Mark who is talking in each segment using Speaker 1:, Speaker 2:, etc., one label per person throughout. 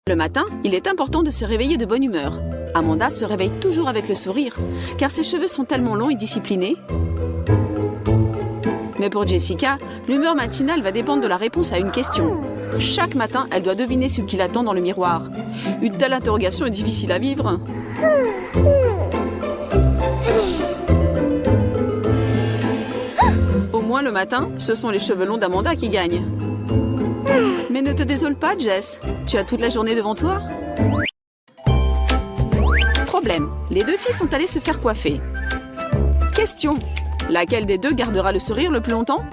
Speaker 1: Le matin, il est important de se réveiller de bonne humeur. Amanda se réveille toujours avec le sourire, car ses cheveux sont tellement longs et disciplinés. Mais pour Jessica, l'humeur matinale va dépendre de la réponse à une question. Chaque matin, elle doit deviner ce qui l'attend dans le miroir. Une telle interrogation est difficile à vivre. Au moins le matin, ce sont les cheveux longs d'Amanda qui gagnent. Mais ne te désole pas, Jess. Tu as toute la journée devant toi. Problème, les deux filles sont allées se faire coiffer. Question, laquelle des deux gardera le sourire le plus longtemps?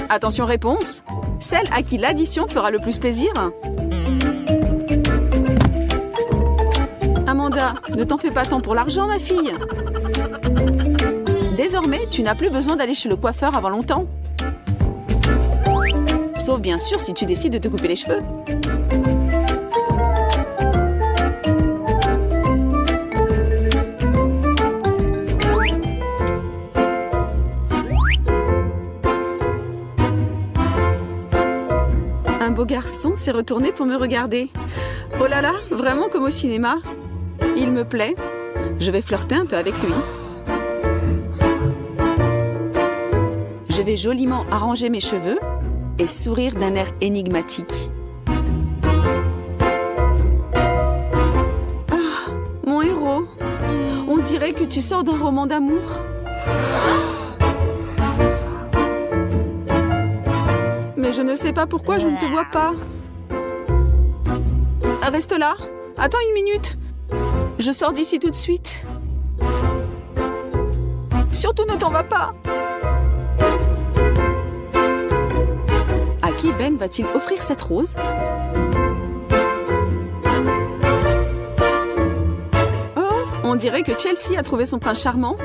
Speaker 1: Attention réponse, celle à qui l'addition fera le plus plaisir. Amanda, ne t'en fais pas tant pour l'argent, ma fille. Désormais, tu n'as plus besoin d'aller chez le coiffeur avant longtemps. Sauf bien sûr si tu décides de te couper les cheveux. Un beau garçon s'est retourné pour me regarder. Oh là là, vraiment comme au cinéma. Il me plaît. Je vais flirter un peu avec lui. Je vais joliment arranger mes cheveux et sourire d'un air énigmatique. Ah, mon héros. On dirait que tu sors d'un roman d'amour. Mais je ne sais pas pourquoi je ne te vois pas. Reste là. Attends une minute. Je sors d'ici tout de suite. Surtout ne t'en vas pas. À qui Ben va-t-il offrir cette rose? Oh, on dirait que Chelsea a trouvé son prince charmant.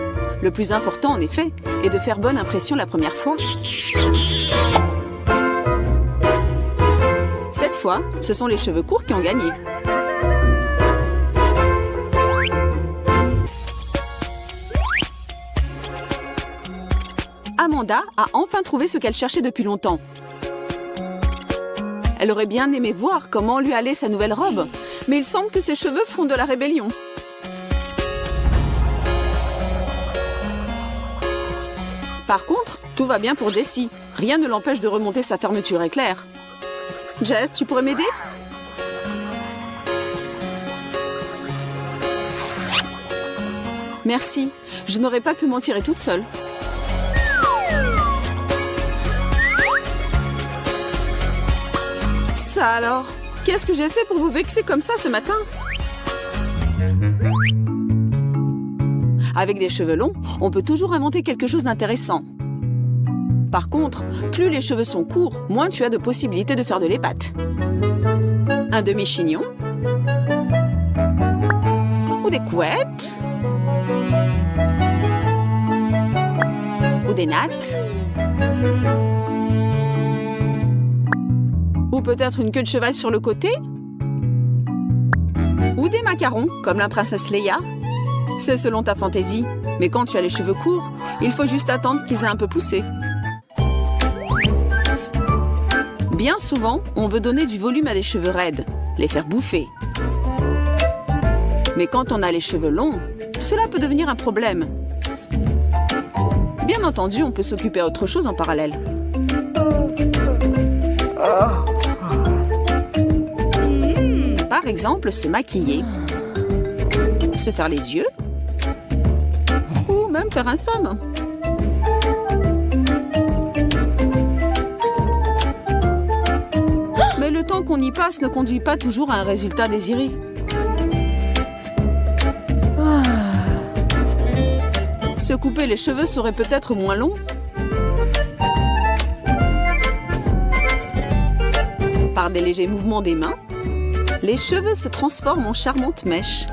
Speaker 1: Le plus important, en effet, est de faire bonne impression la première fois. Cette fois, ce sont les cheveux courts qui ont gagné. Amanda a enfin trouvé ce qu'elle cherchait depuis longtemps. Elle aurait bien aimé voir comment lui allait sa nouvelle robe, mais il semble que ses cheveux font de la rébellion. Par contre, tout va bien pour Jessie. Rien ne l'empêche de remonter sa fermeture éclair. Jess, tu pourrais m'aider? Merci, je n'aurais pas pu m'en tirer toute seule. Ça alors, qu'est-ce que j'ai fait pour vous vexer comme ça ce matin? Avec des cheveux longs, on peut toujours inventer quelque chose d'intéressant. Par contre, plus les cheveux sont courts, moins tu as de possibilités de faire de l'épate. Un demi-chignon. Ou des couettes. Ou des nattes. Ou peut-être une queue de cheval sur le côté. Ou des macarons, comme la princesse Leia. C'est selon ta fantaisie. Mais quand tu as les cheveux courts, il faut juste attendre qu'ils aient un peu poussé. Bien souvent, on veut donner du volume à des cheveux raides, les faire bouffer. Mais quand on a les cheveux longs, cela peut devenir un problème. Bien entendu, on peut s'occuper à autre chose en parallèle. Par exemple, se maquiller, se faire les yeux, ou même faire un somme. Mais le temps qu'on y passe ne conduit pas toujours à un résultat désiré. Se couper les cheveux serait peut-être moins long. Par des légers mouvements des mains, les cheveux se transforment en charmantes mèches.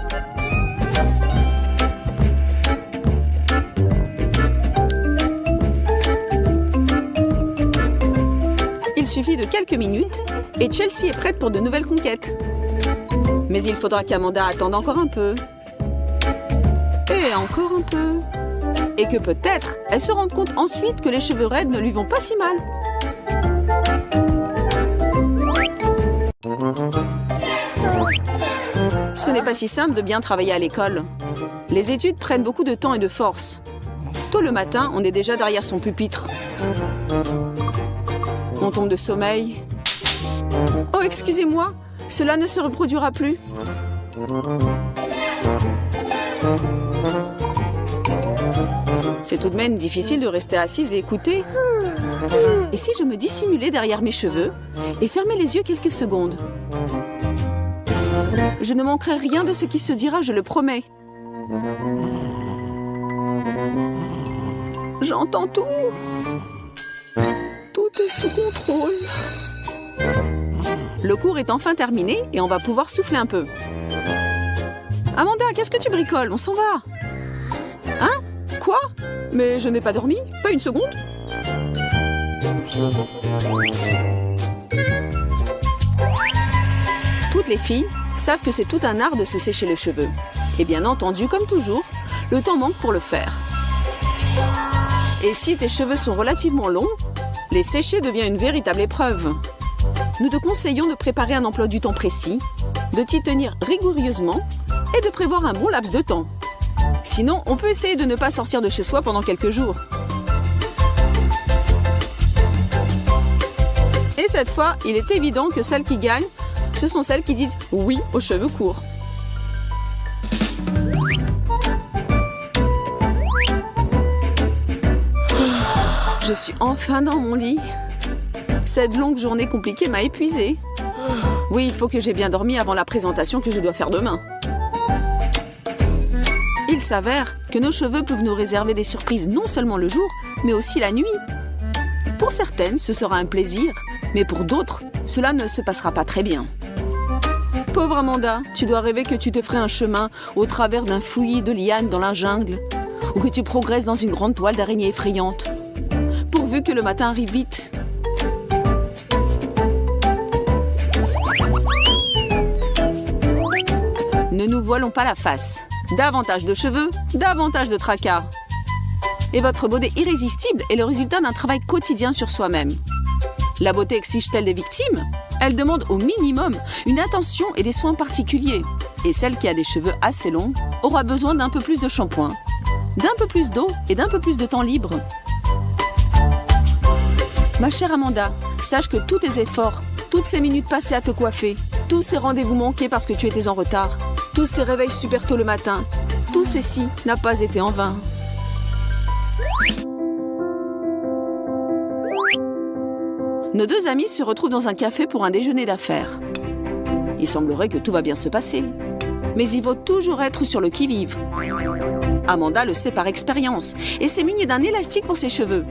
Speaker 1: Il suffit de quelques minutes et Chelsea est prête pour de nouvelles conquêtes. Mais il faudra qu'Amanda attende encore un peu. Et encore un peu. Et que peut-être elle se rende compte ensuite que les cheveux raides ne lui vont pas si mal. Ce n'est pas si simple de bien travailler à l'école. Les études prennent beaucoup de temps et de force. Tôt le matin, on est déjà derrière son pupitre. On tombe de sommeil. Oh, excusez-moi, cela ne se reproduira plus. C'est tout de même difficile de rester assise et écouter. Et si je me dissimulais derrière mes cheveux et fermais les yeux quelques secondes? Je ne manquerai rien de ce qui se dira, je le promets. J'entends tout. Tout est sous contrôle. Le cours est enfin terminé et on va pouvoir souffler un peu. Amanda, qu'est-ce que tu bricoles? On s'en va. Hein? Quoi? Mais je n'ai pas dormi? Pas une seconde? Toutes les filles savent que c'est tout un art de se sécher les cheveux. Et bien entendu, comme toujours, le temps manque pour le faire. Et si tes cheveux sont relativement longs, les sécher devient une véritable épreuve. Nous te conseillons de préparer un emploi du temps précis, de t'y tenir rigoureusement et de prévoir un bon laps de temps. Sinon, on peut essayer de ne pas sortir de chez soi pendant quelques jours. Et cette fois, il est évident que celles qui gagnent, ce sont celles qui disent oui aux cheveux courts. Je suis enfin dans mon lit. Cette longue journée compliquée m'a épuisée. Oui, il faut que j'aie bien dormi avant la présentation que je dois faire demain. Il s'avère que nos cheveux peuvent nous réserver des surprises non seulement le jour, mais aussi la nuit. Pour certaines, ce sera un plaisir, mais pour d'autres, cela ne se passera pas très bien. Pauvre Amanda, tu dois rêver que tu te ferais un chemin au travers d'un fouillis de lianes dans la jungle, ou que tu progresses dans une grande toile d'araignée effrayante. Pourvu que le matin arrive vite. Ne nous voilons pas la face. Davantage de cheveux, davantage de tracas. Et votre beauté irrésistible est le résultat d'un travail quotidien sur soi-même. La beauté exige-t-elle des victimes? Elle demande au minimum une attention et des soins particuliers. Et celle qui a des cheveux assez longs aura besoin d'un peu plus de shampoing, d'un peu plus d'eau et d'un peu plus de temps libre. Ma chère Amanda, sache que tous tes efforts, toutes ces minutes passées à te coiffer, tous ces rendez-vous manqués parce que tu étais en retard, tous ces réveils super tôt le matin, tout ceci n'a pas été en vain. Nos deux amis se retrouvent dans un café pour un déjeuner d'affaires. Il semblerait que tout va bien se passer. Mais il faut toujours être sur le qui-vive. Amanda le sait par expérience et s'est munie d'un élastique pour ses cheveux.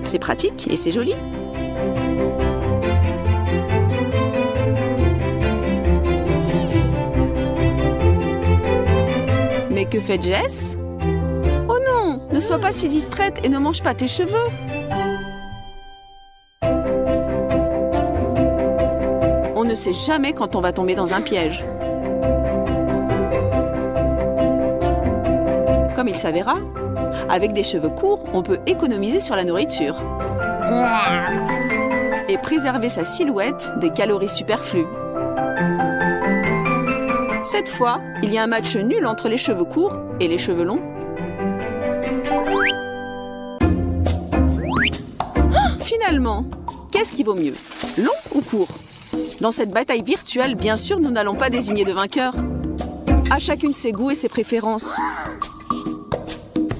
Speaker 1: C'est pratique et c'est joli. Mais que fait Jess? Oh non, ne sois pas si distraite et ne mange pas tes cheveux. On ne sait jamais quand on va tomber dans un piège. Comme il s'avéra, avec des cheveux courts, on peut économiser sur la nourriture et préserver sa silhouette des calories superflues. Cette fois, il y a un match nul entre les cheveux courts et les cheveux longs. Finalement, qu'est-ce qui vaut mieux, long ou court? Dans cette bataille virtuelle, bien sûr, nous n'allons pas désigner de vainqueur. À chacune ses goûts et ses préférences.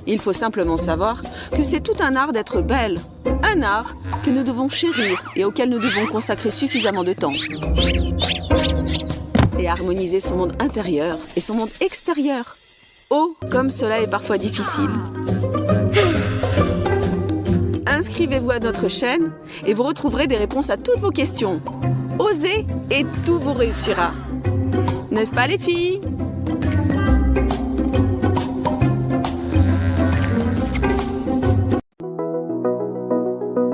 Speaker 1: Il faut simplement savoir que c'est tout un art d'être belle. Un art que nous devons chérir et auquel nous devons consacrer suffisamment de temps. Et harmoniser son monde intérieur et son monde extérieur. Oh, comme cela est parfois difficile. Inscrivez-vous à notre chaîne et vous retrouverez des réponses à toutes vos questions. Osez et tout vous réussira. N'est-ce pas les filles?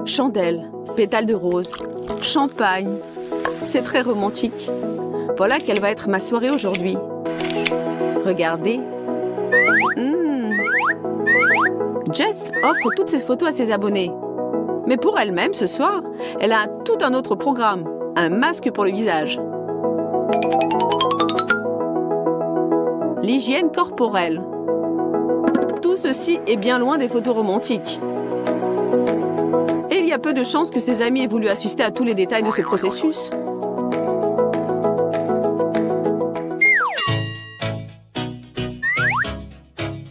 Speaker 1: Chandelle, pétales de rose, champagne. C'est très romantique. Voilà quelle va être ma soirée aujourd'hui. Regardez. Jess offre toutes ses photos à ses abonnés. Mais pour elle-même, ce soir, elle a tout un autre programme. Un masque pour le visage. l'hygiène corporelle. Tout ceci est bien loin des photos romantiques. Et il y a peu de chances que ses amis aient voulu assister à tous les détails de ce processus.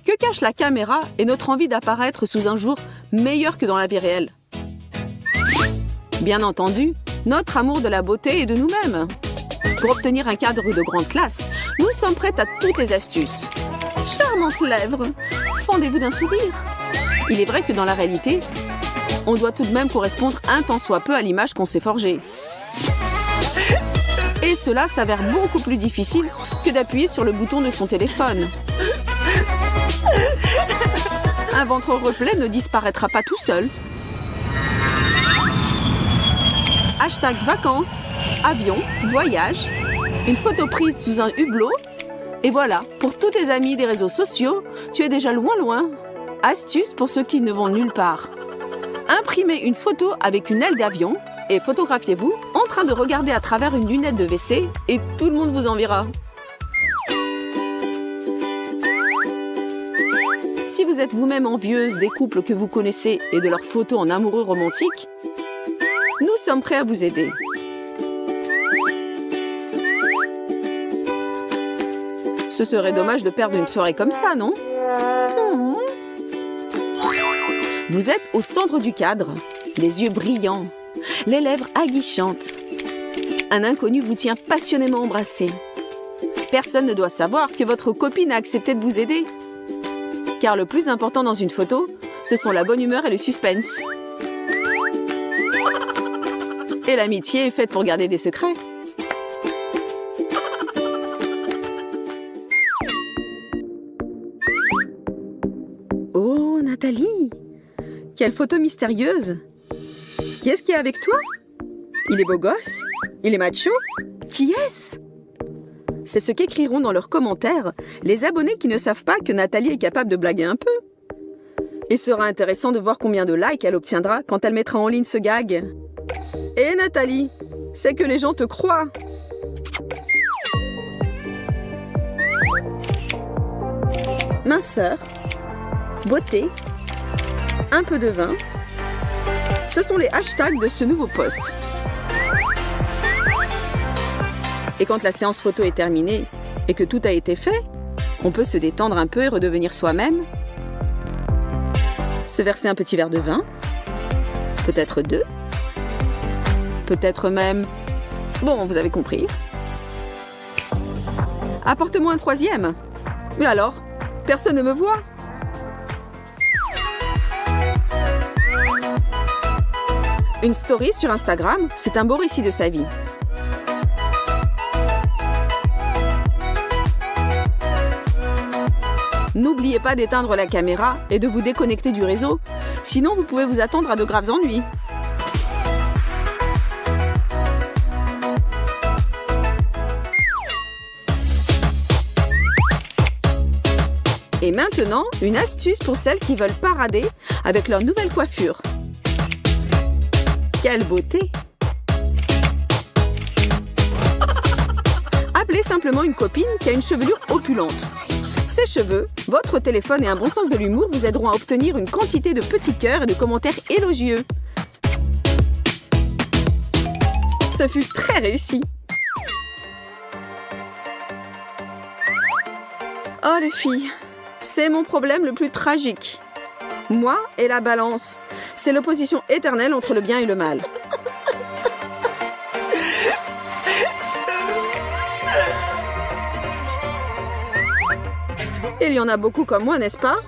Speaker 1: Que cache la caméra et notre envie d'apparaître sous un jour meilleur que dans la vie réelle? Bien entendu, notre amour de la beauté et de nous-mêmes. Pour obtenir un cadre de grande classe, nous sommes prêtes à toutes les astuces. Charmantes lèvres, fendez-vous d'un sourire. Il est vrai que dans la réalité, on doit tout de même correspondre un tant soit peu à l'image qu'on s'est forgée. Et cela s'avère beaucoup plus difficile que d'appuyer sur le bouton de son téléphone. Un ventre replet ne disparaîtra pas tout seul. Hashtag vacances, avion, voyage, une photo prise sous un hublot. Et voilà, pour tous tes amis des réseaux sociaux, tu es déjà loin. Astuce pour ceux qui ne vont nulle part. Imprimez une photo avec une aile d'avion et photographiez-vous en train de regarder à travers une lunette de WC et tout le monde vous enviera. Si vous êtes vous-même envieuse des couples que vous connaissez et de leurs photos en amoureux romantiques, nous sommes prêts à vous aider. Ce serait dommage de perdre une soirée comme ça, non? Vous êtes au centre du cadre, les yeux brillants, les lèvres aguichantes. Un inconnu vous tient passionnément embrassé. Personne ne doit savoir que votre copine a accepté de vous aider. Car le plus important dans une photo, ce sont la bonne humeur et le suspense. Et l'amitié est faite pour garder des secrets. Oh, Nathalie! Quelle photo mystérieuse! Qui est-ce qui est avec toi? Il est beau gosse? Il est macho? Qui est-ce? C'est ce qu'écriront dans leurs commentaires les abonnés qui ne savent pas que Nathalie est capable de blaguer un peu. Il sera intéressant de voir combien de likes elle obtiendra quand elle mettra en ligne ce gag. Et Nathalie, c'est que les gens te croient. Minceur, beauté, un peu de vin. Ce sont les hashtags de ce nouveau post. Et quand la séance photo est terminée et que tout a été fait, on peut se détendre un peu et redevenir soi-même. Se verser un petit verre de vin, peut-être 2. Peut-être même... Bon, vous avez compris. Apporte-moi un 3e. Mais alors, personne ne me voit. Une story sur Instagram, c'est un beau récit de sa vie. N'oubliez pas d'éteindre la caméra et de vous déconnecter du réseau. Sinon, vous pouvez vous attendre à de graves ennuis. Et maintenant, une astuce pour celles qui veulent parader avec leur nouvelle coiffure. Quelle beauté! Appelez simplement une copine qui a une chevelure opulente. Ses cheveux, votre téléphone et un bon sens de l'humour vous aideront à obtenir une quantité de petits cœurs et de commentaires élogieux. Ce fut très réussi! Oh les filles, c'est mon problème le plus tragique. Moi et la balance, c'est l'opposition éternelle entre le bien et le mal. Il y en a beaucoup comme moi, n'est-ce pas?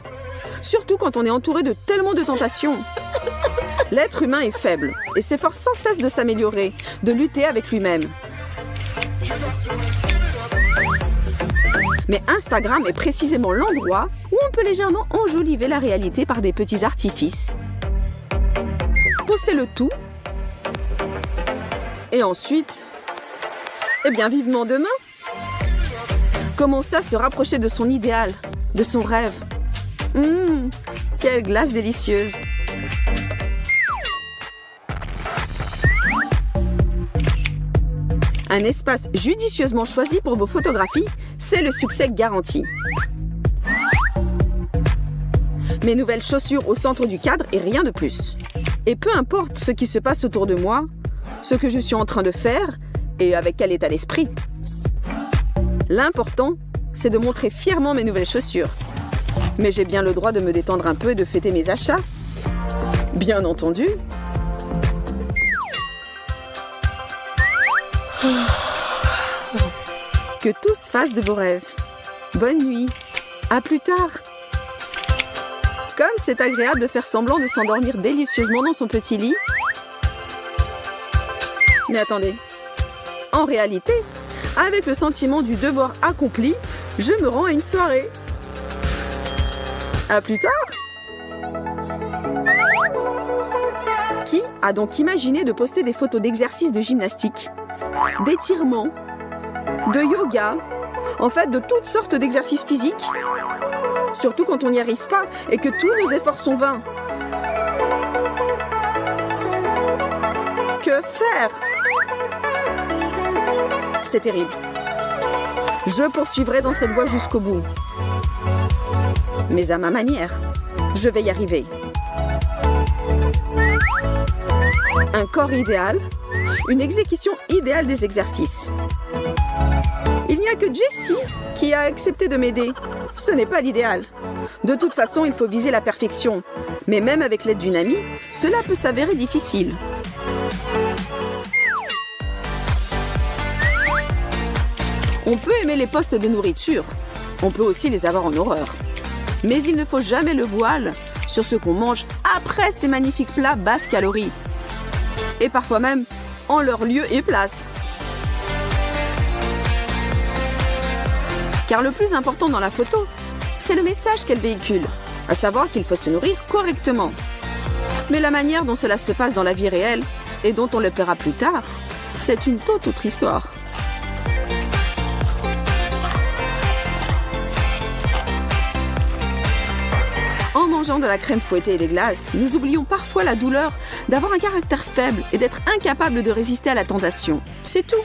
Speaker 1: Surtout quand on est entouré de tellement de tentations. L'être humain est faible et s'efforce sans cesse de s'améliorer, de lutter avec lui-même. Mais Instagram est précisément l'endroit où on peut légèrement enjoliver la réalité par des petits artifices. Postez le tout. Et ensuite, eh bien vivement demain. Commencez à se rapprocher de son idéal, de son rêve. Quelle glace délicieuse! Un espace judicieusement choisi pour vos photographies, c'est le succès garanti. Mes nouvelles chaussures au centre du cadre et rien de plus. Et peu importe ce qui se passe autour de moi, ce que je suis en train de faire et avec quel état d'esprit. L'important, c'est de montrer fièrement mes nouvelles chaussures. Mais j'ai bien le droit de me détendre un peu et de fêter mes achats. Bien entendu. Que tous fassent de beaux rêves. Bonne nuit. À plus tard. Comme c'est agréable de faire semblant de s'endormir délicieusement dans son petit lit. Mais attendez. En réalité, avec le sentiment du devoir accompli, je me rends à une soirée. À plus tard. Qui a donc imaginé de poster des photos d'exercices de gymnastique, d'étirements, de yoga, en fait de toutes sortes d'exercices physiques? Surtout quand on n'y arrive pas et que tous nos efforts sont vains. Que faire? C'est terrible. Je poursuivrai dans cette voie jusqu'au bout. Mais à ma manière, je vais y arriver. Un corps idéal, une exécution idéale des exercices. Il n'y a que Jessie qui a accepté de m'aider. Ce n'est pas l'idéal. De toute façon, il faut viser la perfection. Mais même avec l'aide d'une amie, cela peut s'avérer difficile. On peut aimer les postes de nourriture. On peut aussi les avoir en horreur. Mais il ne faut jamais le voile sur ce qu'on mange après ces magnifiques plats basses calories. Et parfois même en leur lieu et place. Car le plus important dans la photo, c'est le message qu'elle véhicule, à savoir qu'il faut se nourrir correctement. Mais la manière dont cela se passe dans la vie réelle et dont on le paiera plus tard, c'est une toute autre histoire. En mangeant de la crème fouettée et des glaces, nous oublions parfois la douleur d'avoir un caractère faible et d'être incapable de résister à la tentation. C'est tout.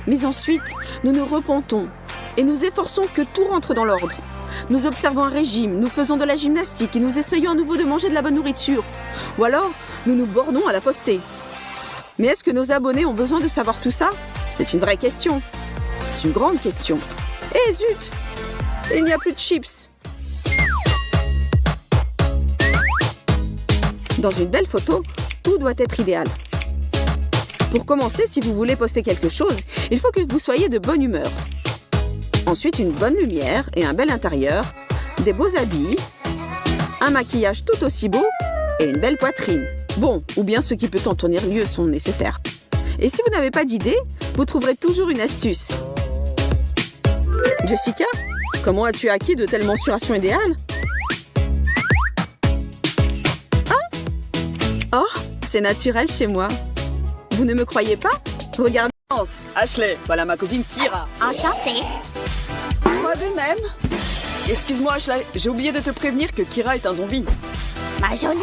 Speaker 1: Mais ensuite, nous nous repentons et nous efforçons que tout rentre dans l'ordre. Nous observons un régime, nous faisons de la gymnastique et nous essayons à nouveau de manger de la bonne nourriture. Ou alors, nous nous bornons à la poster. Mais est-ce que nos abonnés ont besoin de savoir tout ça? C'est une vraie question. C'est une grande question. Eh zut! Il n'y a plus de chips. Dans une belle photo, tout doit être idéal. Pour commencer, si vous voulez poster quelque chose, il faut que vous soyez de bonne humeur. Ensuite, une bonne lumière et un bel intérieur, des beaux habits, un maquillage tout aussi beau et une belle poitrine. Bon, ou bien ceux qui peuvent en tenir lieu sont nécessaires. Et si vous n'avez pas d'idée, vous trouverez toujours une astuce. Jessica, comment as-tu acquis de telles mensurations idéales? Oh, c'est naturel chez moi. Vous ne me croyez pas? Regardez.
Speaker 2: Ashley, voilà ma cousine Kira.
Speaker 3: Enchantée.
Speaker 1: Moi de même.
Speaker 2: Excuse-moi Ashley, j'ai oublié de te prévenir que Kira est un zombie.
Speaker 3: Ma jolie.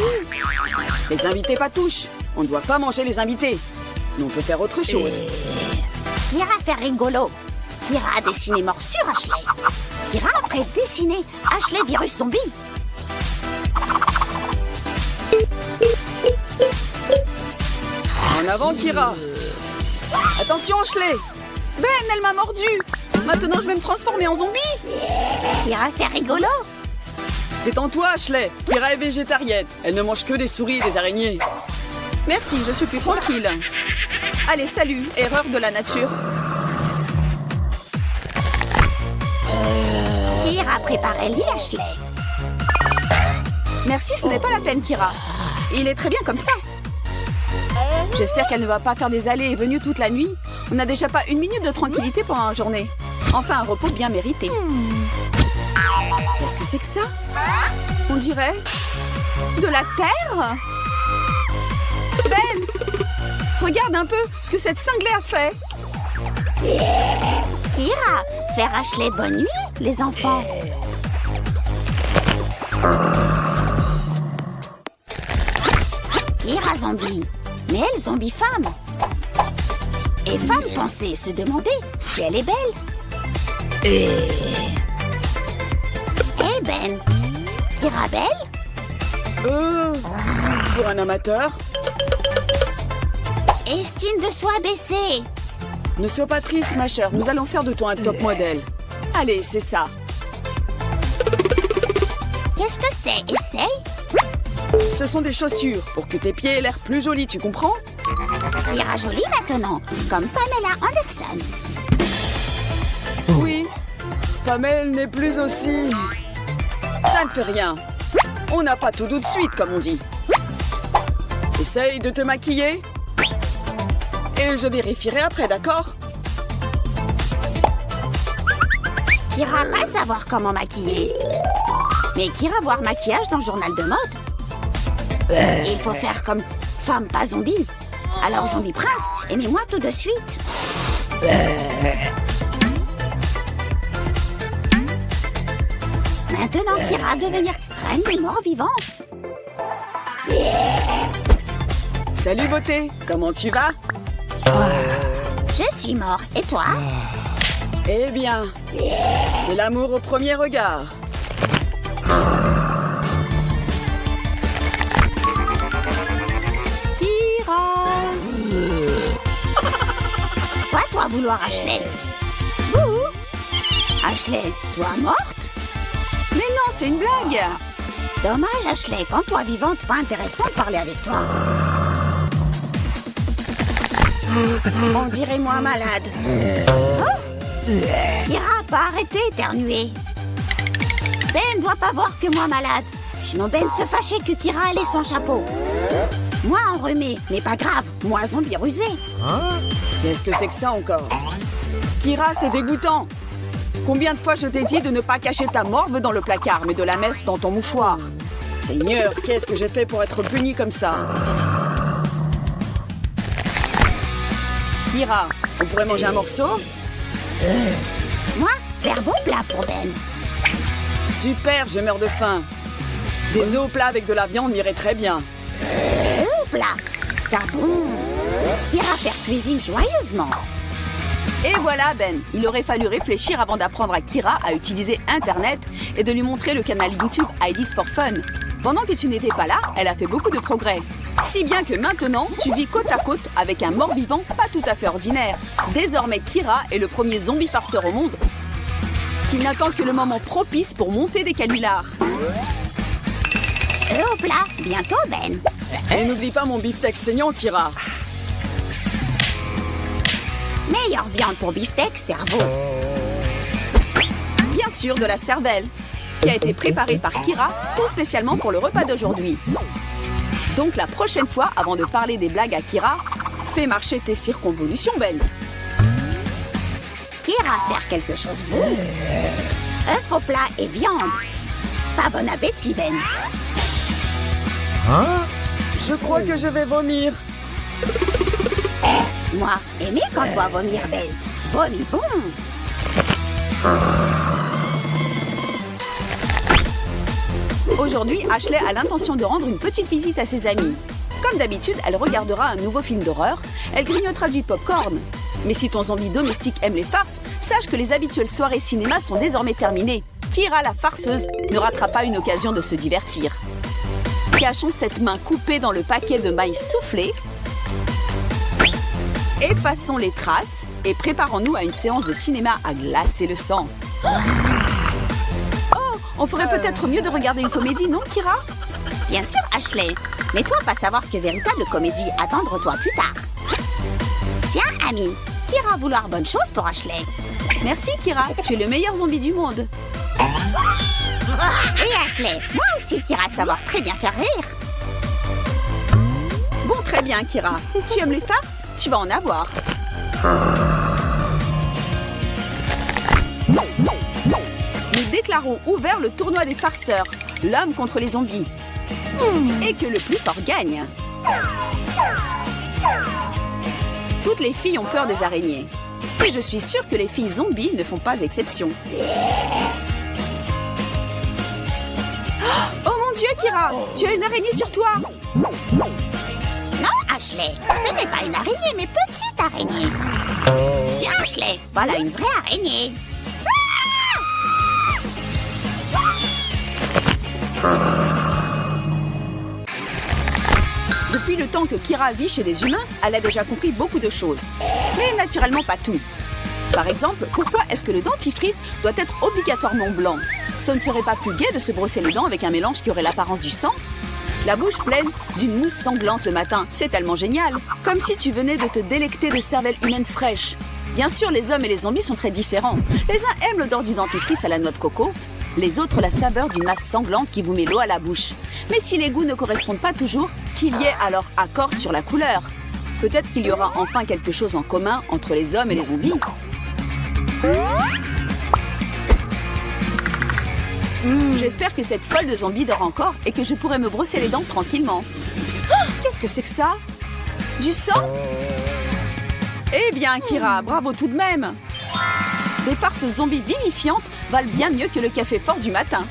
Speaker 2: Les invités patouches. On ne doit pas manger les invités. Mais on peut faire autre chose.
Speaker 3: Kira fait rigolo. Kira a dessiné morsure Ashley. Kira après dessiner Ashley virus zombie.
Speaker 2: En avant Kira. Attention Ashley.
Speaker 1: Ben, elle m'a mordu. Maintenant, je vais me transformer en zombie.
Speaker 3: Kira fait rigolo.
Speaker 2: Détends-toi Ashley. Kira est végétarienne. Elle ne mange que des souris et des araignées.
Speaker 1: Merci, je suis plus tranquille. Allez, salut, erreur de la nature.
Speaker 3: Kira préparez-lui Ashley.
Speaker 1: Merci, ce n'est pas la peine, Kira. Il est très bien comme ça. J'espère qu'elle ne va pas faire des allées et venues toute la nuit. On n'a déjà pas une minute de tranquillité pendant la journée. Enfin, un repos bien mérité. Qu'est-ce que c'est que ça? On dirait de la terre. Ben, regarde un peu ce que cette cinglée a fait.
Speaker 3: Kira, faire Ashley bonne nuit, les enfants. Kira zombie, mais elle zombie femme. Et femme pensait se demander si elle est belle. Eh Ben, Kira belle?
Speaker 2: Pour un amateur,
Speaker 3: Estime de soi baissée.
Speaker 2: ne sois pas triste, ma chère. Nous allons faire de toi un top modèle. Allez, c'est ça.
Speaker 3: Qu'est-ce que c'est? Essaye.
Speaker 2: Ce sont des chaussures pour que tes pieds aient l'air plus jolis, tu comprends?
Speaker 3: Kira jolie maintenant, comme Pamela Anderson.
Speaker 2: Oui. Pamela n'est plus aussi... Ça ne fait rien. On n'a pas tout de suite, comme on dit. Essaye de te maquiller. Et je vérifierai après, d'accord?
Speaker 3: Kira pas savoir comment maquiller. Mais Kira voir maquillage dans le journal de mode. Il faut faire comme femme pas zombie. Alors zombie prince, aimez-moi tout de suite. Maintenant Kira devenir reine des morts vivants.
Speaker 2: Salut, beauté. Comment tu vas?
Speaker 3: Je suis mort. Et toi?
Speaker 2: Eh bien, c'est l'amour au premier regard.
Speaker 1: Kira!
Speaker 3: Quoi toi vouloir Ashley? Bouh! Ashley, toi morte?
Speaker 1: Mais non, c'est une blague!
Speaker 3: Dommage Ashley, quand toi vivante, pas intéressant de parler avec toi. On dirait moi malade. Oh! Kira, pas arrêter d'éternuer. Ben doit pas voir que moi malade. Sinon Ben se fâchait que Kira allait son chapeau. Moi enrhumé, mais pas grave, moi zombie rusé.
Speaker 2: Qu'est-ce que c'est que ça encore? Kira, c'est dégoûtant. Combien de fois je t'ai dit de ne pas cacher ta morve dans le placard, mais de la mettre dans ton mouchoir? Seigneur, qu'est-ce que j'ai fait pour être punie comme ça? Kira, on pourrait manger un morceau?
Speaker 3: Moi, faire bon plat pour Ben.
Speaker 2: Super, je meurs de faim. Des œufs au plat avec de la viande m'irait très bien.
Speaker 3: Plat, ça bon. Kira faire cuisine joyeusement.
Speaker 1: Et voilà, Ben. Il aurait fallu réfléchir avant d'apprendre à Kira à utiliser Internet et de lui montrer le canal YouTube Ideas for Fun. Pendant que tu n'étais pas là, elle a fait beaucoup de progrès. Si bien que maintenant, tu vis côte à côte avec un mort-vivant pas tout à fait ordinaire. Désormais, Kira est le premier zombie farceur au monde qui n'attend que le moment propice pour monter des canulars.
Speaker 3: Au plat, bientôt Ben.
Speaker 2: Et n'oublie pas mon beefsteak saignant, Kira.
Speaker 3: Meilleure viande pour beefsteak, cerveau.
Speaker 1: Bien sûr, de la cervelle, qui a été préparée par Kira tout spécialement pour le repas d'aujourd'hui. Donc la prochaine fois, avant de parler des blagues à Kira, fais marcher tes circonvolutions, Ben.
Speaker 3: Kira faire quelque chose de bon. Œuf au plat et viande. Pas bon appétit, Ben.
Speaker 2: Je crois que je vais vomir.
Speaker 3: Moi, aimé quand toi vomir, Ben. Vomis bon.
Speaker 1: Aujourd'hui, Ashley a l'intention de rendre une petite visite à ses amis. Comme d'habitude, elle regardera un nouveau film d'horreur, elle grignotera du popcorn. Mais si ton zombie domestique aime les farces, sache que les habituelles soirées cinéma sont désormais terminées. Kira, la farceuse, ne ratera pas une occasion de se divertir. Cachons cette main coupée dans le paquet de maïs soufflé. Effaçons les traces et préparons-nous à une séance de cinéma à glacer le sang. Oh, on ferait peut-être mieux de regarder une comédie, non, Kira?
Speaker 3: Bien sûr, Ashley. Mais toi, pas savoir que véritable comédie, attendre-toi plus tard. Tiens, ami, Kira vouloir bonne chose pour Ashley.
Speaker 1: Merci, Kira. Tu es le meilleur zombie du monde.
Speaker 3: Oui, Ashley, moi aussi, Kira savoir très bien faire rire.
Speaker 1: Bon, très bien, Kira. Tu aimes les farces? Tu vas en avoir. Nous déclarons ouvert le tournoi des farceurs, l'homme contre les zombies. Et que le plus fort gagne. Toutes les filles ont peur des araignées. Et je suis sûre que les filles zombies ne font pas exception. Oh mon Dieu, Kira! Tu as une araignée sur toi!
Speaker 3: Non, Ashley, ce n'est pas une araignée, mais petite araignée. Tiens, Ashley, voilà une vraie araignée.
Speaker 1: Depuis le temps que Kira vit chez les humains, elle a déjà compris beaucoup de choses. Mais naturellement pas tout. Par exemple, pourquoi est-ce que le dentifrice doit être obligatoirement blanc? Ce ne serait pas plus gai de se brosser les dents avec un mélange qui aurait l'apparence du sang? La bouche pleine d'une mousse sanglante le matin, c'est tellement génial. Comme si tu venais de te délecter de cervelle humaine fraîche. Bien sûr, les hommes et les zombies sont très différents. Les uns aiment l'odeur du dentifrice à la noix de coco, les autres la saveur d'une masse sanglante qui vous met l'eau à la bouche. Mais si les goûts ne correspondent pas toujours, qu'il y ait alors accord sur la couleur. Peut-être qu'il y aura enfin quelque chose en commun entre les hommes et les zombies. J'espère que cette folle de zombie dort encore et que je pourrai me brosser les dents tranquillement. Oh, qu'est-ce que c'est que ça? Du sang? Eh bien, Kira, bravo tout de même. Des farces zombies vivifiantes valent bien mieux que le café fort du matin.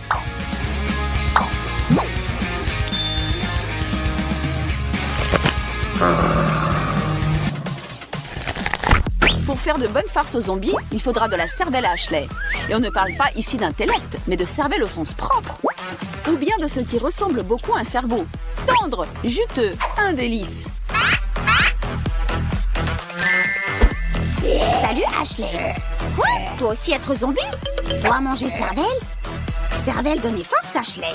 Speaker 1: Pour faire de bonnes farces aux zombies, il faudra de la cervelle à Ashley. Et on ne parle pas ici d'intellect, mais de cervelle au sens propre. Ou bien de ce qui ressemble beaucoup à un cerveau. Tendre, juteux, un délice.
Speaker 3: Salut, Ashley. Quoi? Toi aussi être zombie? Toi manger cervelle? Cervelle donnait force, Ashley.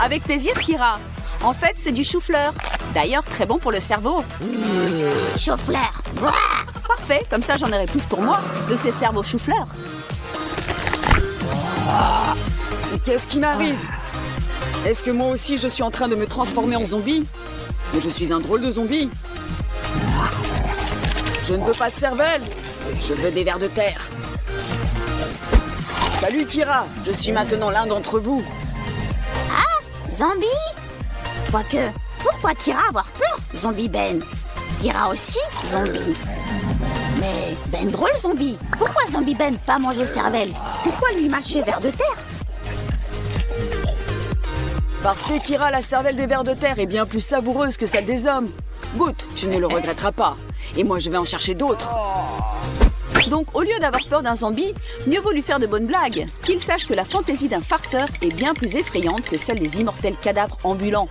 Speaker 1: Avec plaisir, Kira. En fait, c'est du chou-fleur. D'ailleurs, très bon pour le cerveau.
Speaker 3: Chou-fleur.
Speaker 1: Parfait, comme ça j'en aurai plus pour moi, de ces cerveaux chou-fleur.
Speaker 2: Qu'est-ce qui m'arrive? Est-ce que moi aussi je suis en train de me transformer en zombie? Mais je suis un drôle de zombie. Je ne veux pas de cervelle. Je veux des vers de terre. Salut Kira, je suis maintenant l'un d'entre vous.
Speaker 3: Ah, zombie? Quoique, pourquoi Kira avoir peur? Zombie Ben. Kira aussi, zombie. Mais Ben drôle zombie. Pourquoi zombie Ben pas manger cervelle? Pourquoi lui mâcher vers de terre?
Speaker 2: Parce que Kira, la cervelle des vers de terre est bien plus savoureuse que celle des hommes. Goûte, tu ne le regretteras pas. Et moi, je vais en chercher d'autres.
Speaker 1: Donc, au lieu d'avoir peur d'un zombie, mieux vaut lui faire de bonnes blagues. Qu'il sache que la fantaisie d'un farceur est bien plus effrayante que celle des immortels cadavres ambulants.